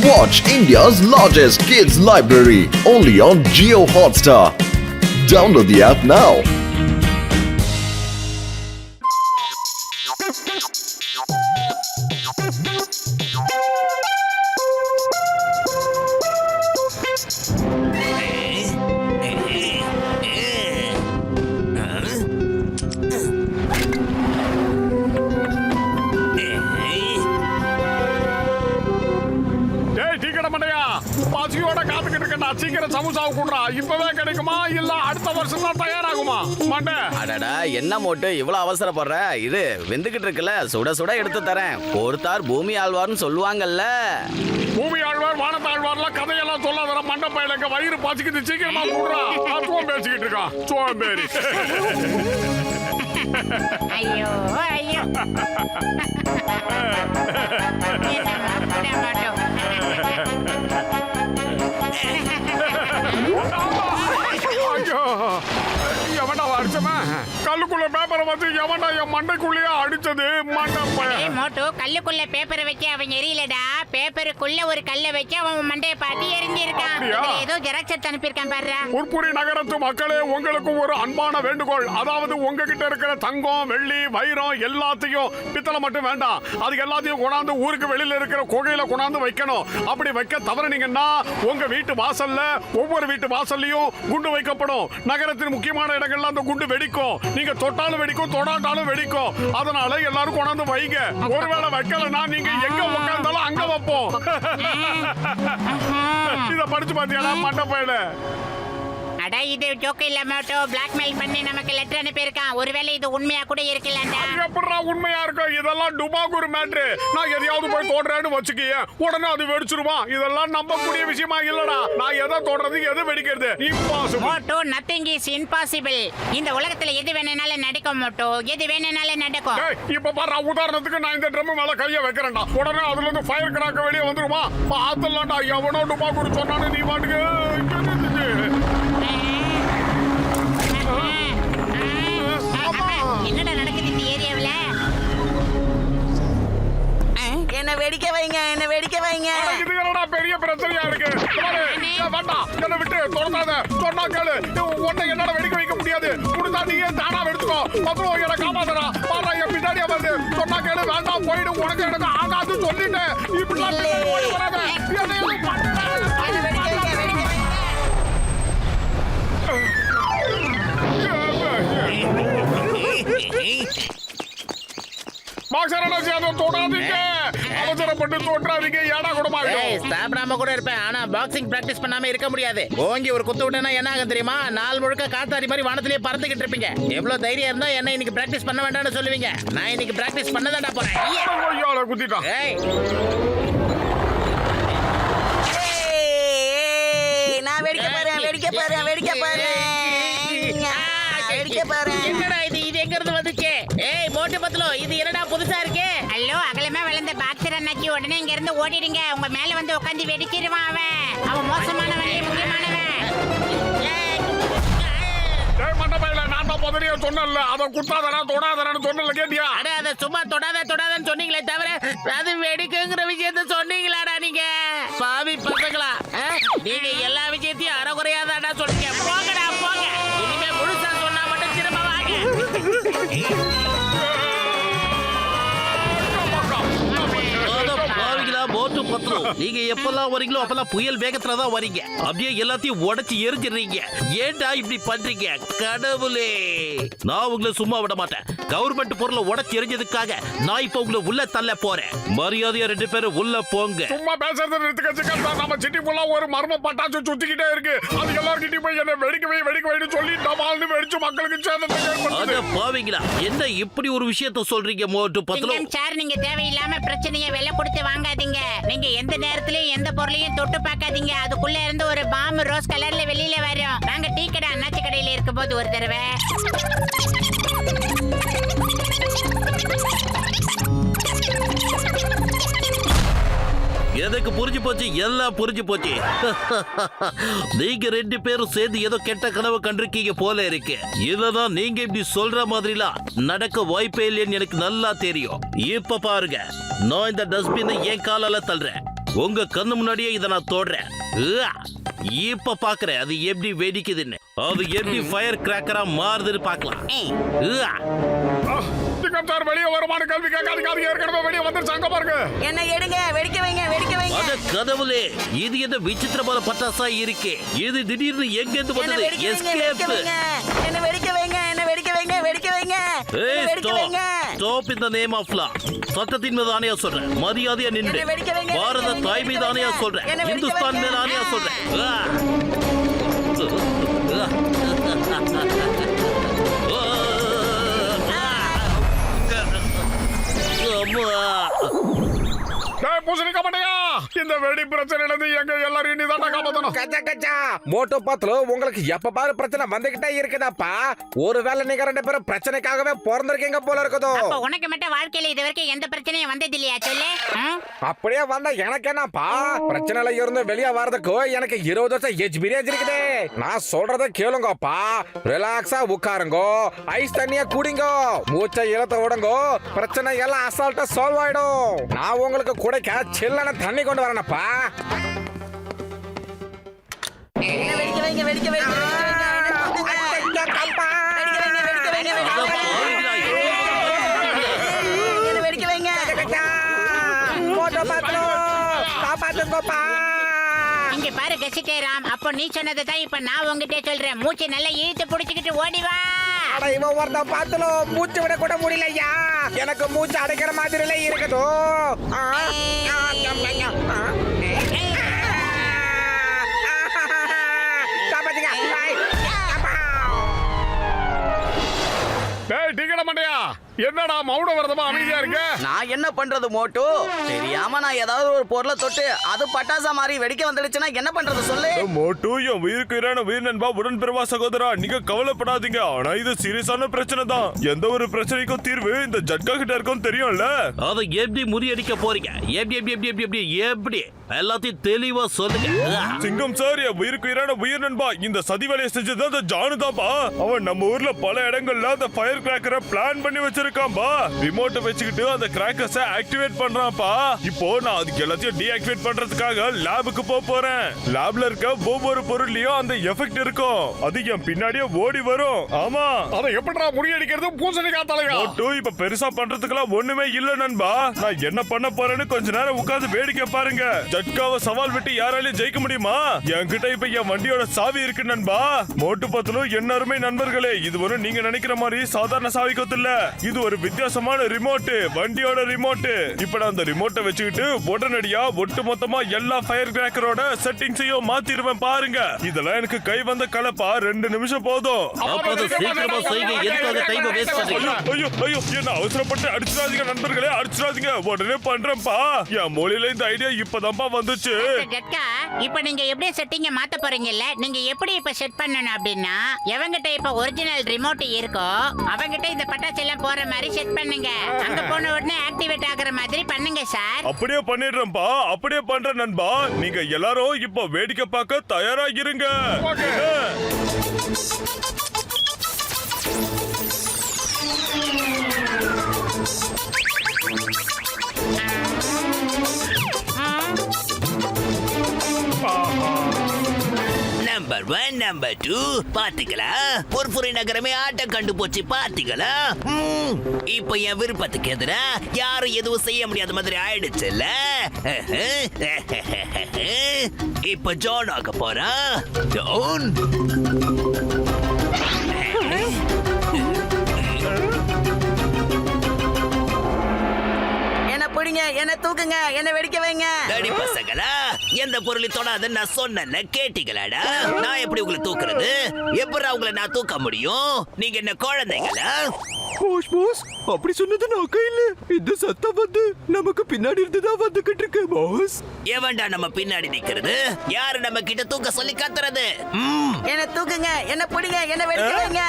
Watch India's largest kids library only on Jio Hotstar. Download the app now. சீக்கிரம் சமோசாவை குடுறா. இப்பவே கிடைக்குமா இல்ல அடுத்த வருஷம் தான் தயாராகுமா? மாட்டே. அடடா, என்ன மோட்டு இவ்வளவு அவசரப்படுற? இது வெந்துகிட்டு இருக்குல்ல, சுட சுட எடுத்து தரேன். ஒருத்தார் பூமி ஆழ்வார்னு சொல்லுவாங்கல்ல. பூமி ஆழ்வார் வானத்தாழ்வார்லாம் கதையெல்லாம் சொல்லாதடா மண்ட பையலுக்கு. வயிறு பசிக்குது, சீக்கிரமா குடுறா. அதுவும் பேசிக்கிட்டு இருக்கான் சோம்பேறி. ஐயோ ஐயோ எவன்டா அடிச்சமா? கல்லுக்குள்ள பேப்பரை வச்சு எவன்டா என் மண்டைக்குள்ளேயே அடிச்சது? மோட்டோ கல்லுக்குள்ள பேப்பரை வச்சு அவன் எரியலடா. பேப்பருக்குள்ள ஒரு கல்ல வச்சு அவன் மண்டைய பாட்டி எரிஞ்சிருக்கான். ஏதோ ஜெராக்ஸ் அனுப்பியிருக்கான் பாரு. உட்புரி நகரத்து மக்களே, உங்களுக்கு ஒரு அன்பான வேண்டுகோள். அதாவது உங்ககிட்ட இருக்கிற தங்கம், வெள்ளி, வைரம் எல்லாத்தையும், பித்தளை மட்டும் வேண்டாம், அது எல்லாத்தையும் கொண்டாந்து ஊருக்கு வெளியில இருக்கிற குகையில கொண்டாந்து வைக்கணும். அப்படி வைக்க தவறுனீங்கன்னா உங்க வீட்டு வாசல்ல, ஒவ்வொரு வீட்டு வாசல்லையும் குண்டு வைக்கப்படும். நகரத்தின் முக்கியமான இடங்கள்ல அந்த குண்டு வெடிக்கும். நீங்க தொட்டாலும் வெடிக்கும், தொடாட்டாலும் வெடிக்கும். அதனால எல்லாரும் கொண்டாந்து வைங்க. ஒருவேளை வைக்கலன்னா நீங்க எங்க உட்கார்ந்தாலும் அங்க வைப்போம். இத படிச்சு பாத்தியா மண்டபையில? அட இது ஜோக் இல்ல மோட்டோ, பிளாக்மெயில் பண்ணி நமக்கு லெட்டர் அனுப்பி இருக்கான். ஒருவேளை இது உண்மையா கூட இருக்கலடா. எப்படிடா உண்மையா இருக்கும்? இதெல்லாம் டுபாகூர் மேட்ரு. நான் எதையாவது போய் தோடுறேன்னு வச்சுக்கிய உடனே அது வெடிச்சிருமா? இதெல்லாம் நம்பக்கூடிய விஷயமா இல்லடா. நான் எதை தோடுறது எது வெடிக்கிறது impossible. Motto nothing is impossible. இந்த உலகத்துல எது வேணும்னாலும் நடக்கும் மோட்டோ, எது வேணும்னாலும் நடக்கும். இப்ப பாரு, உதாரணத்துக்கு நான் இந்த ட்ரம் மேல கைய வைக்கிறேன்டா, உடனே அதுல இருந்து ஃபயர் கிராக்க வெளியே வந்துருமா? பாத்தலாம்டா. எவனோ டுபாகூர் சொன்னானு நீ பாட்டுக்கு என்னடா நடக்குது இந்த ஏரியாவுல? என்ன வெடிக்க வைங்க, என்ன வெடிக்க வைங்க. இது என்னடா பெரிய பிரச்சனையா இருக்கு? வேண்டாம், என்ன விட்டு தொடர்ந்தாத. சொன்னா கேளு. உன்னை என்னால வெடிக்க வைக்க முடியாது. முடிஞ்சா நீயே தானா வெடிச்சுக்கோ. பத்திரம் என்ன காப்பாத்தடா. பாரா என் பின்னாடியே வருது. சொன்னா கேளு. வேண்டாம், போயிடு. உனக்கு எனக்கு ஆகாது சொல்லிட்டேன். இப்படிலாம் ஓடி வராத. சாப்பிடாம கூட இருப்பேன், ஆனா பாக்ஸிங் பிராக்டிஸ் பண்ணாம இருக்க முடியாது. ஓங்கி ஒரு குத்து விட்டா என்ன ஆகும் தெரியுமா? நாள் முழுக்க காத்தாடி மாதிரி வானத்திலேயே பறந்துகிட்டு இருப்பீங்க. எவ்வளவு தைரியம் இருந்தா என்ன இன்னைக்கு பிராக்டிஸ் பண்ண வேண்டாம்னு சொல்லுவீங்க. நான் இன்னைக்கு பிராக்டிஸ் பண்ணதாண்டா போறேன். நான் வெடிக்க போறேன், வெடிக்க போறேன், வெடிக்க போறேன், வெடிக்க போறேன். என்னடா இது? இது எங்க இருந்து வந்துச்சு? ஏய் மோட்டு பத்தலோ, இது என்னடா புதுசா இருக்கு? ஐயோ, அகலமா விழுந்த பாக்ஸர் அண்ணாச்சி, உடனே இங்க இருந்து ஓடிடுங்க. உங்க மேல வந்து உட்காந்து வெடிச்சிருவான் அவன். அவன் மோசமானவன், முக்கியமானவன். சொன்னல அத குத்தாதடா, தொடாதடான்னு சொன்னல, கேட்டியா? அட அத சும்மா தொடாதன்னு சொன்னீங்களே தவிர அது வெடிக்குங்கிற விஷயத்த சொன்னீங்களாடா நீங்க? பாவி பசங்களா, நீங்க எல்லா விஷயத்தையும் அறகுறையாதாடா சொல்றீங்க. போங்கடா போங்க. இனிமே முழுசா சொன்னா மட்டும் திரும்ப வாங்க. நீங்க எப்பெல்லாம் வரீங்களோ அப்பெல்லாம் புயல் வேகத்துல தான் வரீங்க. அப்படியே எல்லாத்தையும் உடைச்சு எரிஞ்சிடுறீங்க. ஏன்டா இப்படி பண்றீங்க? கடவுளே, நான் உங்களை சும்மா விட மாட்டேன். கவர்மெண்ட் பொருளை உடைச்சு எரிஞ்சதுக்காக நான் இப்ப உங்களை உள்ள தள்ள போறேன். மரியாதையா 2 பேரும் உள்ள போங்க. சும்மா பேசுறது நிறுத்துக்க. நம்ம சிட்டி ஃபுல்லா ஒரு மர்ம பட்டாசு சுத்திக்கிட்டே இருக்கு. அது எல்லார்கிட்டயும் போய் என்ன வெடிக்க வைன்னு சொல்லி டமால்னு வெடிச்சு மக்களுக்கு சேதத்தை ஏற்படுத்துது. அத பாவீங்களா? என்ன இப்படி ஒரு விஷயத்தை சொல்றீங்க மோட்டு பத்தலோ? சார், நீங்க தேவையில்லாம பிரச்சனையை விலை கொடுத்து வாங்காதீங்க. நீங்க எந்த நேரத்திலயும் எந்த பொருளையும் தொட்டு பார்க்காதீங்க. அதுக்குள்ள இருந்து ஒரு பாம்பு ரோஸ் கலர்ல வெளியில வரும். நாங்க டீ கடை அண்ணாச்சி கடையில இருக்கும்போது ஒரு தடவை எனக்கு புரிஞ்சு போச்சு, எல்லாம் புரிஞ்சு போச்சு. நீங்க 2 பேரும் சேர்ந்து ஏதோ கெட்ட கனவு கண்டிருக்கீங்க போல இருக்கு. இததான் நீங்க இப்படி சொல்ற மாதிரிலாம் நடக்க வாய்ப்பே இல்லைன்னு எனக்கு நல்லா தெரியும். இப்ப பாருங்க, நான் இந்த டஸ்ட்பினை என் காலால தள்ளுறேன். உங்க கண்ணு முன்னாடியே இதை நான் தோடுறேன். இப்ப பாக்குறேன் அது எப்படி வெடிக்குதுன்னு. அது எப்படி ஃபயர் கிராக்கரா மாறுதுன்னு பாக்கலாம். சிங்கம் சார் வெளியே வருமான கேள்வி கேட்காதீங்க, ஏற்கனவே வெளியே வந்துருச்சாங்க பாருங்க. என்ன எடுங்க, வெடிக்க வைங்க, வெடிக்க வைங்க. அட கடவுளே, இது என்ன விசித்திரமான பட்டாசா இருக்கு. இது திடீர்னு எங்க இருந்து என்ன வந்தது? வெடிக்க வைங்க, வெடிக்க எஸ்கேப். வைங்க. என்ன வெடிக்க வைங்க, என்ன வெடிக்க வைங்க, வெடிக்க வைங்க. ஏய், வெடிக்க வைங்க. Stop in the name of law. சட்டத்தின் மீது ஆணையா சொல்றேன், மரியாதையா நின்று. என்ன வெடிக்க வைங்க, பாரத வெடிக்க தாய் வைங்க, மீது ஆணையா வெடிக்க சொல்றேன், வைங்க. இந்துஸ்தான் மீது ஆணையா சொல்றேன். டேய் பூசணிக்க மாட்டேயா, இந்த வெடி பிரச்சனையில இருந்து எங்க எல்லாரையும் நீ தான் காப்பாத்தணும். கச்சா கச்சா மோட்டோ பாத்துல உங்களுக்கு எப்ப பாரு பிரச்சனை வந்துகிட்டே இருக்குதாப்பா. ஒருவேளை நீங்க ரெண்டு பேரும் பிரச்சனைக்காகவே பிறந்திருக்கீங்க போல இருக்குதோ. அப்ப உனக்கு மட்டும் வாழ்க்கையில இது வரைக்கும் எந்த பிரச்சனையும் வந்தது இல்லையா சொல்லு? அப்படியே வந்தா எனக்கு என்னப்பா, பிரச்சனைல இருந்து வெளியே வர்றதுக்கு எனக்கு 20 வருஷம் எக்ஸ்பீரியன்ஸ் இருக்குது. நான் சொல்றத கேளுங்கப்பா, ரிலாக்ஸா உட்காருங்க, ஐஸ் தண்ணிய குடிங்க, மூச்சை இழுத்து விடுங்க, பிரச்சனை எல்லாம் அசால்ட்டா சால்வ் ஆயிடும். நான் உங்களுக்கு குடைக்க சில்லான தண்ணி கொண்டு வரேனப்பா. என்ன வெடிக்க வைங்க, வெடிக்க வைங்க, வெடிக்க வைங்க. என்ன தூக்குங்க. வெடிக்க வைங்க, வெடிக்க வைங்க, வெடிக்க வைங்க. என்ன வெடிக்க வைங்க. மோட்டோ பாத்துல காப்பாத்துங்கப்பா. இங்க பாரு கசிட்டே ராம், அப்போ நீ சொன்னதை தான் இப்ப நான் உங்ககிட்ட சொல்றேன். மூச்சு நல்லா இழுத்து புடிச்சுக்கிட்டு ஓடி வா. அட இவன் ஒருத்த பாத்துல மூச்சு விட கூட முடியலையா. எனக்கு மூச்சு அடைக்கிற மாதிரில இருக்குதோ. காப்பாத்துங்க. டேய் டிக்கெட் மாட்டேயா, என்னடா மௌன விரதமா அமைதியா இருக்க? நான் என்ன பண்றது மோட்டு? தெரியாம நான் ஏதாவது ஒரு பொருளை தொட்டு அது பட்டாசா மாதிரி வெடிக்க வந்துடுச்சுன்னா என்ன பண்றது சொல்லு? மோட்டு, என் உயிருக்கு இரான உயிர் நண்பா, உடன் பிறவா சகோதரா, நீங்க கவலைப்படாதீங்க. ஆனா இது சீரியஸான பிரச்சனை தான். எந்த ஒரு பிரச்சனைக்கும் தீர்வு இந்த ஜட்கா கிட்ட இருக்கும் தெரியும்ல. அதை எப்படி முறியடிக்க போறீங்க? எப்படி எப்படி எப்படி எப்படி எப்படி எப்படி எல்லாத்தையும் தெளிவா சொல்லுங்க. சிங்கம் சார், என் உயிருக்கு இரான உயிர் நண்பா, இந்த சதி வேலையை செஞ்சது அந்த ஜானு தான்ப்பா. அவன் நம்ம ஊர்ல பல இடங்கள்ல அந்த ஃபயர் கிராக்கரை பிளான் பண்ணி வச்சிருக்கான்பா. ரிமோட்டை வச்சுக்கிட்டு அந்த கிராக்கர்ஸை ஆக்டிவேட் பண்றான்ப்பா. இப்போ நான் அதுக்கு எல்லாத்தையும் டீஆக்டிவேட் பண்றதுக்காக லேபுக்கு போறேன். லேப்ல இருக்க ஒவ்வொரு பொருள்லயும் அந்த எஃபெக்ட் இருக்கும். அது என் பின்னாடியே ஓடி வரும். ஆமா, அதை எப்படிடா முறியடிக்கிறது பூசணிக்கா தலையா? மோட்டு, இப்ப பெருசா பண்றதுக்கெல்லாம் ஒண்ணுமே இல்ல நண்பா. நான் என்ன பண்ண போறேன்னு கொஞ்ச நேரம் உட்கார்ந்து வேடிக்கை பாருங்க. ஜட்காவை சவால் விட்டு யாராலையும் ஜெயிக்க முடியுமா? என்கிட்ட இப்ப என் வண்டியோட சாவி இருக்கு நண்பா. மோட்டு பத்தலும் எல்லாருமே நண்பர்களே, இது ஒரு நீங்க நினைக்கிற மாதிரி சாதாரண சாவி கொத்து இல்ல. இது ஒரு வித்தியாசமான ரிமோட், வண்டியோட ரிமோட். இப்ப நான் அந்த ரிமோட்டை வச்சுக்கிட்டு உடனடியா ஒட்டு மொத்தமா எல்லா ஃபயர் கிராக்கரோட செட்டிங்ஸையும் மாத்திடுவேன் பாருங்க. இதெல்லாம் எனக்கு கை வந்த கலப்பா. 2 நிமிஷம் போதும். அப்ப அதை சீக்கிரமா செய்யுங்க. எதுக்காக டைம் வேஸ்ட் பண்றீங்க? ஐயோ ஐயோ, என்ன அவசரப்பட்டு அடிச்சிடாதீங்க நண்பர்களே, அடிச்சிடாதீங்க. உடனே பண்றேன்ப்பா. என் மொழியில இந்த ஐடியா இப்பதான்ப்பா வந்துச்சு. ஜட்கா, இப்ப நீங்க எப்படி செட்டிங்க மாத்த போறீங்கல்ல, நீங்க எப்படி இப்ப செட் பண்ணணும் அப்படின்னா, எவங்கிட்ட இப்ப ஒரிஜினல் ரிமோட் இருக்கோ அவங்கிட்ட இந்த பட்டாசு எல்லாம் போற மாதிரி செட் பண்ணுங்க. அங்க போன உடனே ஆக்டிவேட் ஆகுற மாதிரி பண்ணுங்க சார். அப்படியே பண்ணிடுறேன்ப்பா, அப்படியே பண்றேன் நண்பா. நீங்க எல்லாரும் இப்போ வேடிக்கை பார்க்க தயாரா இருங்க. நம்பர் 1 நம்பர் 2 பாத்தீங்களா? பொற்புரை நகரமே ஆட்டம் கண்டு போச்சு பாத்தீங்களா? இப்போ என் விருப்பத்துக்கு எதிரா யாரும் எதுவும் செய்ய முடியாத மாதிரி ஆயிடுச்சுல்ல. இப்ப ஜான் ஆக போறான். ஜான் என்ன பிடிங்க, என்ன தூக்குங்க, என்ன வெடிக்க வைங்க. தடி பசங்களா, எந்த பொருளையும் தொடாத நான் சொன்னேன்ல, கேட்டீங்களாடா? நான் எப்படி உங்களை தூக்குறது? எப்படா உங்களை நான் தூக்க முடியும்? நீங்க என்ன குழந்தைங்களா? பாஸ், அப்படி சொன்னது நான் கையில. இந்த சத்தம் வந்து நமக்கு பின்னாடி இருந்துதான் வந்துகிட்டு இருக்கு பாஸ். எவன்டா நம்ம பின்னாடி நிக்கிறது? யாரு நம்ம கிட்ட தூக்க சொல்லி கத்துறது? என்ன தூக்குங்க, என்ன பிடிங்க, என்ன வெடிக்க வைங்க.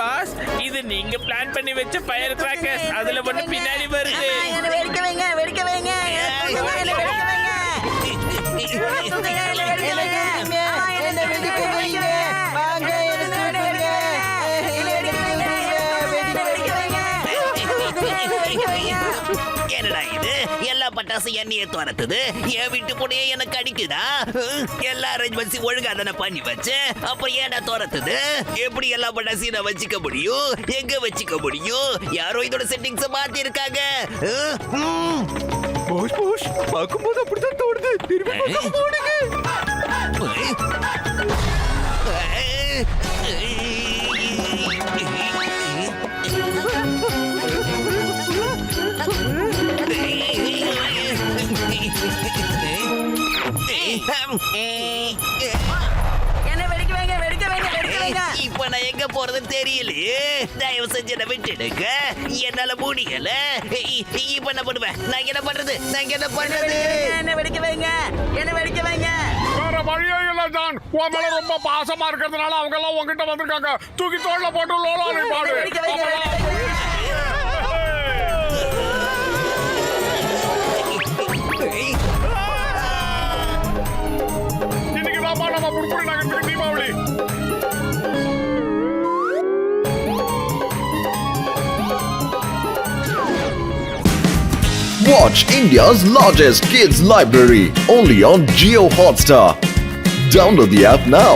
பாஸ், இது நீங்க பிளான் பண்ணி வச்ச ஃபயர் கிராக்கர்ஸ். அதுல ஒண்ணு பின்னாடி வருது. என்ன வெடிக்க வைங்க, வெடிக்க வைங்க. என்ன வெடிக்க வைங்க. தூக்குங்க, என்ன வெடிக்க வைங்க. என்ன வெடிக்க வைங்க. வாங்க, என்ன வெடிக்க வைங்க. என்னடா இது? எல்லா பட்டாசு ஆசை என்னையே துரத்துது. என் வீட்டு பொண்ணையே எனக்கு அடிக்குதா? எல்லா அரேஞ்ச்மெண்ட்ஸ் ஒழுங்கா தானே பண்ணி வச்சேன். அப்புறம் ஏன்டா துரத்துது? எப்படி எல்லாம் பண்ண சீனை வச்சுக்க முடியும்? எங்க வச்சுக்க முடியும்? யாரோ இதோட செட்டிங்ஸ் மாத்தி இருக்காங்க. போஸ் போஸ் பார்க்கும்போது அப்படித்தான் தோணுது. திரும்பி பார்க்காம ஓடுங்க. என்ன வெடிக்க வைங்க, வெடிக்க வைங்க, வெடிக்க வைங்க. இப்ப நான் எங்க போறதுன்னு தெரியலையே. தயவு செஞ்சு என்ன விட்டுடுங்க. என்னால முடியல. இப்ப என்ன பண்ணுவேன்? நான் என்ன பண்றது? என்ன வெடிக்க வைங்க, என்ன வெடிக்க வைங்க. வேற வழியே இல்ல ஜான். உன் மேல ரொம்ப பாசமா இருக்கிறதுனால அவங்க எல்லாம் உங்ககிட்ட வந்திருக்காங்க. தூக்கி தோள்ல போட்டு லோலாவை பாடு. வெடிக்க வைங்க, வெடிக்க வைங்க. இன்னைக்கு தான் நம்ம புடுப்புடி நகரத்துக்கு Deepavali. Watch India's largest kids library only on Geo Hotstar. Download the app now.